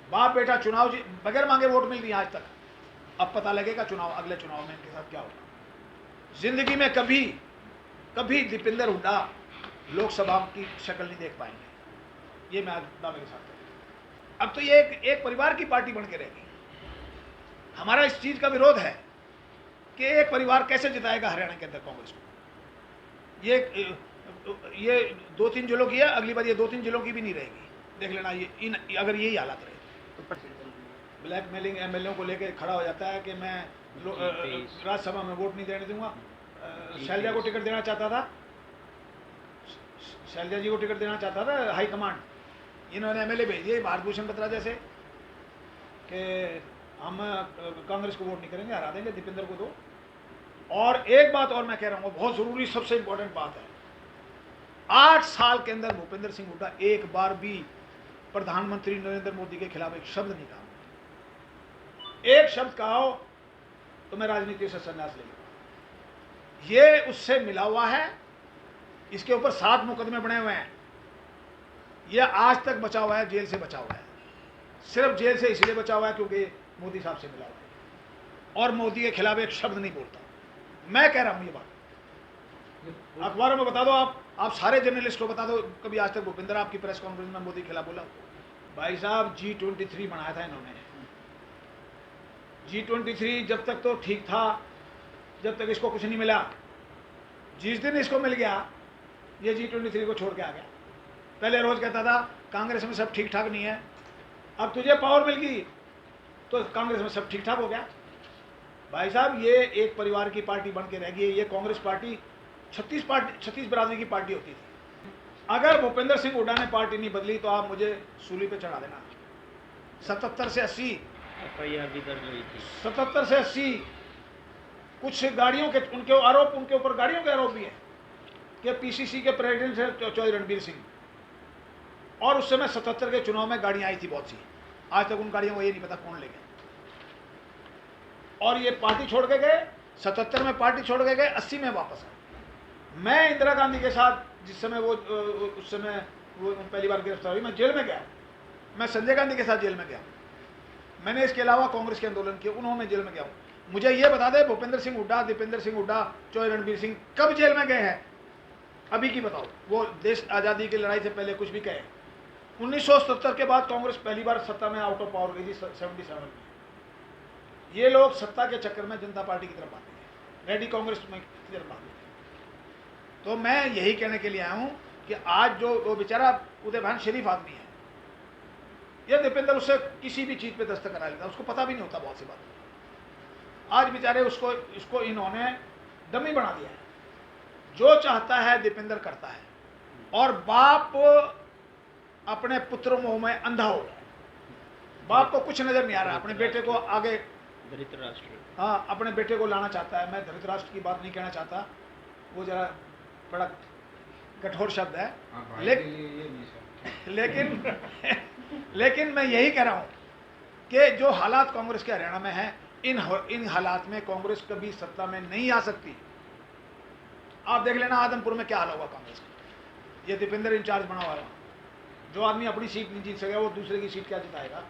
बाप बेटा चुनाव बगैर मांगे वोट मिल रही आज तक। अब पता लगेगा चुनाव, अगले चुनाव में इनके साथ क्या होगा। जिंदगी में कभी कभी दीपेंद्र हुड्डा लोकसभा की शक्ल नहीं देख पाएंगे, ये मैं दावे के साथ कहूं। अब तो ये एक परिवार की पार्टी बन के रहेगी। हमारा इस चीज का विरोध है कि एक परिवार कैसे जिताएगा हरियाणा के अंदर कांग्रेस को। ये 2-3 जिलों की है, अगली बार ये 2-3 जिलों की भी नहीं रहेगी, देख लेना। अगर यही हालात रहे तो ब्लैकमेलिंग एमएलए को लेकर खड़ा हो जाता है कि मैं राज्यसभा में वोट नहीं देने दूंगा। शैलजा को टिकट देना चाहता था, शैलजा जी को टिकट देना चाहता था हाईकमांड, इन्होंने एमएलए भेज दिए भारत भूषण बत्रा जैसे कि हम कांग्रेस को वोट नहीं करेंगे, हरा देंगे, दीपेंद्र को दो। और एक बात और मैं कह रहा हूँ, बहुत जरूरी, सबसे इंपॉर्टेंट बात है, 8 साल के अंदर भूपेंद्र सिंह हुड्डा एक बार भी प्रधानमंत्री नरेंद्र मोदी के खिलाफ एक शब्द नहीं कहा। एक शब्द कहा हो तो मैं राजनीति से संन्यास ले लूंगा। ये उससे मिला हुआ है, इसके ऊपर 7 मुकदमे बने हुए हैं, ये आज तक बचा हुआ है, जेल से बचा हुआ है। सिर्फ जेल से इसलिए बचा हुआ है क्योंकि मोदी साहब से मिला हुआ है, और मोदी के खिलाफ एक शब्द नहीं बोलता। मैं कह रहा हूं ये बात, अखबारों में बता दो, आप सारे जर्नलिस्ट को बता दो, कभी आज तक भूपेंद्र आपकी प्रेस कॉन्फ्रेंस में मोदी के खिलाफ बोला? भाई साहब G23 बनाया था इन्होंने। G23 जब तक तो ठीक था, जब तक इसको कुछ नहीं मिला। जिस दिन इसको मिल गया, ये G23 को छोड़ के आ गया। पहले रोज कहता था कांग्रेस में सब ठीक ठाक नहीं है, अब तुझे पावर मिल गई तो कांग्रेस में सब ठीक ठाक हो गया। भाई साहब ये एक परिवार की पार्टी बन के रह गई। ये कांग्रेस पार्टी 36 बिरादरी की पार्टी होती थी। अगर भूपेंद्र सिंह हुड्डा ने पार्टी नहीं बदली तो आप मुझे सूली पे चढ़ा देना। 77 से 80 FIR भी दर्ज हुई थी। 77 से 80 कुछ गाड़ियों के उनके आरोप, उनके ऊपर गाड़ियों के आरोप भी है कि PCC के प्रेसिडेंट है चौधरी रणबीर सिंह, और उस समय 77 के चुनाव में गाड़ियां आई थी बहुत सी। आज तक उन गाड़ियों को ये नहीं पता कौन ले गया। और ये पार्टी छोड़ के गए, 77 में पार्टी छोड़ के गए, 80 में वापस आए। मैं इंदिरा गांधी के साथ जिस समय उस समय वो पहली बार गिरफ्तार हुई, मैं जेल में गया। मैं संजय गांधी के साथ जेल में गया। मैंने इसके अलावा कांग्रेस के आंदोलन किए, उन्होंने जेल में गया हूं। मुझे ये बता दे भूपेंद्र सिंह हुड्डा, दीपेंद्र सिंह हुड्डा, चौधरी रणबीर सिंह कब जेल में गए हैं? अभी की बताओ। वो देश आज़ादी की लड़ाई से पहले कुछ भी कहे। 1977 के बाद कांग्रेस पहली बार सत्ता में आउट ऑफ पावर गई थी 77 में। ये लोग सत्ता के चक्कर में जनता पार्टी की तरफ आते हैं, रेडी कांग्रेस में की तरफ आते हैं। तो मैं यही कहने के लिए आया हूं कि आज जो वो बेचारा उदय भान शरीफ आदमी है, ये दीपेंद्र उससे किसी भी चीज पे दस्तक करा लेता, उसको पता भी नहीं होता बहुत सी बात। आज बेचारे इसको इन्होंने डमी बना दिया है। जो चाहता है दीपेंद्र करता है, और बाप अपने पुत्र मोह में अंधा हो गया। बाप को कुछ नजर नहीं आ रहा, अपने बेटे को आगे धृतराष्ट्र, हाँ, अपने बेटे को लाना चाहता है। मैं धृतराष्ट्र की बात नहीं कहना चाहता, वो जरा बड़ा कठोर शब्द है, लेकिन मैं यही कह रहा हूं कि जो हालात कांग्रेस के हरियाणा में हैं, इन हालात में कांग्रेस कभी सत्ता में नहीं आ सकती। आप देख लेना आदमपुर में क्या हाल होगा कांग्रेस का। ये दीपेंद्र इंचार्ज बना हुआ है, जो आदमी अपनी सीट नहीं जीत सकेगा वो दूसरे की सीट क्या जिताएगा?